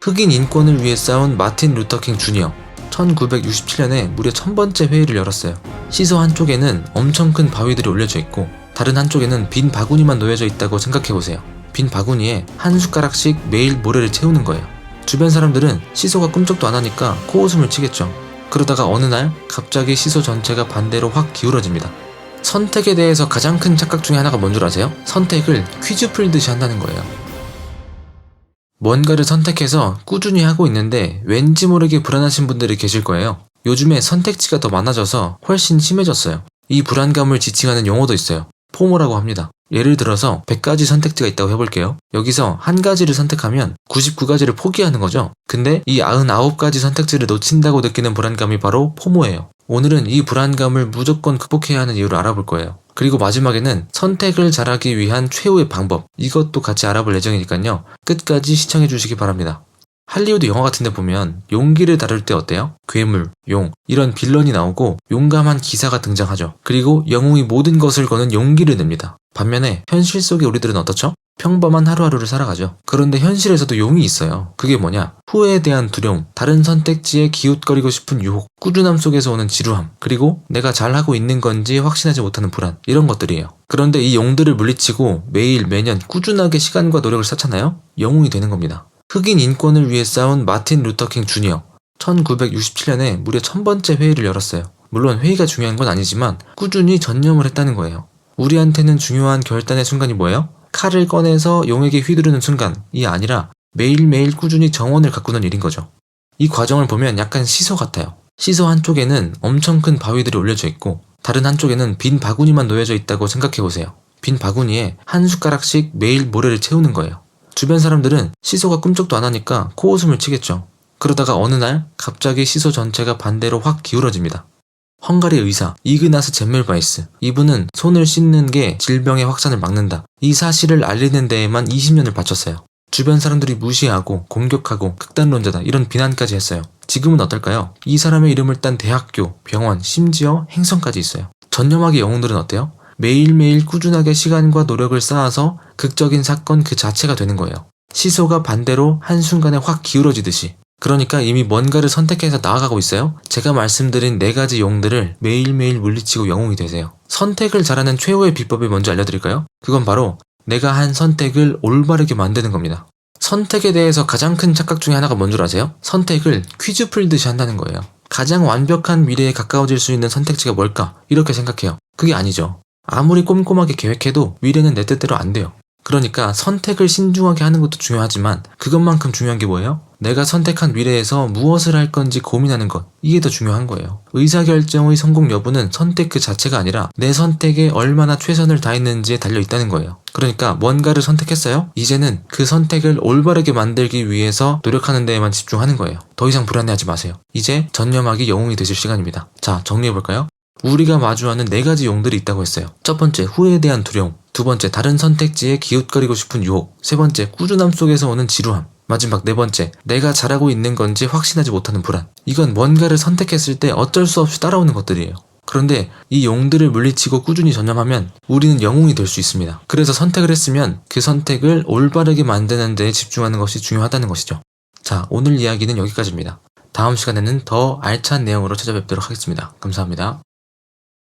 흑인 인권을 위해 싸운 마틴 루터킹 주니어. 1967년에 무려 1000번째 회의를 열었어요. 시소 한쪽에는 엄청 큰 바위들이 올려져 있고 다른 한쪽에는 빈 바구니만 놓여져 있다고 생각해보세요. 빈 바구니에 한 숟가락씩 매일 모래를 채우는 거예요. 주변 사람들은 시소가 꿈쩍도 안 하니까 코웃음을 치겠죠. 그러다가 어느 날 갑자기 시소 전체가 반대로 확 기울어집니다. 선택에 대해서 가장 큰 착각 중에 하나가 뭔 줄 아세요? 선택을 퀴즈 풀듯이 한다는 거예요. 뭔가를 선택해서 꾸준히 하고 있는데 왠지 모르게 불안하신 분들이 계실 거예요. 요즘에 선택지가 더 많아져서 훨씬 심해졌어요. 이 불안감을 지칭하는 용어도 있어요. 포모라고 합니다. 예를 들어서 100가지 선택지가 있다고 해볼게요. 여기서 한 가지를 선택하면 99가지를 포기하는 거죠. 근데 이 99가지 선택지를 놓친다고 느끼는 불안감이 바로 포모예요. 오늘은 이 불안감을 무조건 극복해야 하는 이유를 알아볼 거예요. 그리고 마지막에는 선택을 잘하기 위한 최후의 방법, 이것도 같이 알아볼 예정이니까요. 끝까지 시청해 주시기 바랍니다. 할리우드 영화 같은 데 보면 용기를 다룰 때 어때요? 괴물, 용, 이런 빌런이 나오고 용감한 기사가 등장하죠. 그리고 영웅이 모든 것을 거는 용기를 냅니다. 반면에 현실 속의 우리들은 어떻죠? 평범한 하루하루를 살아가죠. 그런데 현실에서도 용이 있어요. 그게 뭐냐? 후회에 대한 두려움, 다른 선택지에 기웃거리고 싶은 유혹, 꾸준함 속에서 오는 지루함, 그리고 내가 잘하고 있는 건지 확신하지 못하는 불안, 이런 것들이에요. 그런데 이 용들을 물리치고 매일 매년 꾸준하게 시간과 노력을 쌓잖아요? 영웅이 되는 겁니다. 흑인 인권을 위해 싸운 마틴 루터킹 주니어. 1967년에 무려 1000번째 회의를 열었어요. 물론 회의가 중요한 건 아니지만 꾸준히 전념을 했다는 거예요. 우리한테는 중요한 결단의 순간이 뭐예요? 칼을 꺼내서 용에게 휘두르는 순간이 아니라 매일매일 꾸준히 정원을 가꾸는 일인 거죠. 이 과정을 보면 약간 시소 같아요. 시소 한쪽에는 엄청 큰 바위들이 올려져 있고 다른 한쪽에는 빈 바구니만 놓여져 있다고 생각해보세요. 빈 바구니에 한 숟가락씩 매일 모래를 채우는 거예요. 주변 사람들은 시소가 꿈쩍도 안 하니까 코웃음을 치겠죠. 그러다가 어느 날 갑자기 시소 전체가 반대로 확 기울어집니다. 헝가리 의사 이그나스 젬멜바이스, 이분은 손을 씻는 게 질병의 확산을 막는다, 이 사실을 알리는 데에만 20년을 바쳤어요. 주변 사람들이 무시하고 공격하고 극단론자다 이런 비난까지 했어요. 지금은 어떨까요? 이 사람의 이름을 딴 대학교, 병원, 심지어 행성까지 있어요. 전념하게 영웅들은 어때요? 매일매일 꾸준하게 시간과 노력을 쌓아서 극적인 사건 그 자체가 되는 거예요. 시소가 반대로 한순간에 확 기울어지듯이. 그러니까 이미 뭔가를 선택해서 나아가고 있어요. 제가 말씀드린 4가지 용들을 매일매일 물리치고 영웅이 되세요. 선택을 잘하는 최후의 비법이 뭔지 알려드릴까요? 그건 바로 내가 한 선택을 올바르게 만드는 겁니다. 선택에 대해서 가장 큰 착각 중에 하나가 뭔 줄 아세요? 선택을 퀴즈 풀듯이 한다는 거예요. 가장 완벽한 미래에 가까워질 수 있는 선택지가 뭘까? 이렇게 생각해요. 그게 아니죠. 아무리 꼼꼼하게 계획해도 미래는 내 뜻대로 안 돼요. 그러니까 선택을 신중하게 하는 것도 중요하지만 그것만큼 중요한 게 뭐예요? 내가 선택한 미래에서 무엇을 할 건지 고민하는 것, 이게 더 중요한 거예요. 의사결정의 성공 여부는 선택 그 자체가 아니라 내 선택에 얼마나 최선을 다했는지에 달려있다는 거예요. 그러니까 뭔가를 선택했어요? 이제는 그 선택을 올바르게 만들기 위해서 노력하는 데에만 집중하는 거예요. 더 이상 불안해하지 마세요. 이제 전념하기 영웅이 되실 시간입니다. 자, 정리해볼까요? 우리가 마주하는 4가지 용들이 있다고 했어요. 첫 번째, 후회에 대한 두려움. 두 번째, 다른 선택지에 기웃거리고 싶은 유혹. 세 번째, 꾸준함 속에서 오는 지루함. 마지막 4번째, 내가 잘하고 있는 건지 확신하지 못하는 불안. 이건 뭔가를 선택했을 때 어쩔 수 없이 따라오는 것들이에요. 그런데 이 용들을 물리치고 꾸준히 전념하면 우리는 영웅이 될 수 있습니다. 그래서 선택을 했으면 그 선택을 올바르게 만드는 데 집중하는 것이 중요하다는 것이죠. 자, 오늘 이야기는 여기까지입니다. 다음 시간에는 더 알찬 내용으로 찾아뵙도록 하겠습니다. 감사합니다.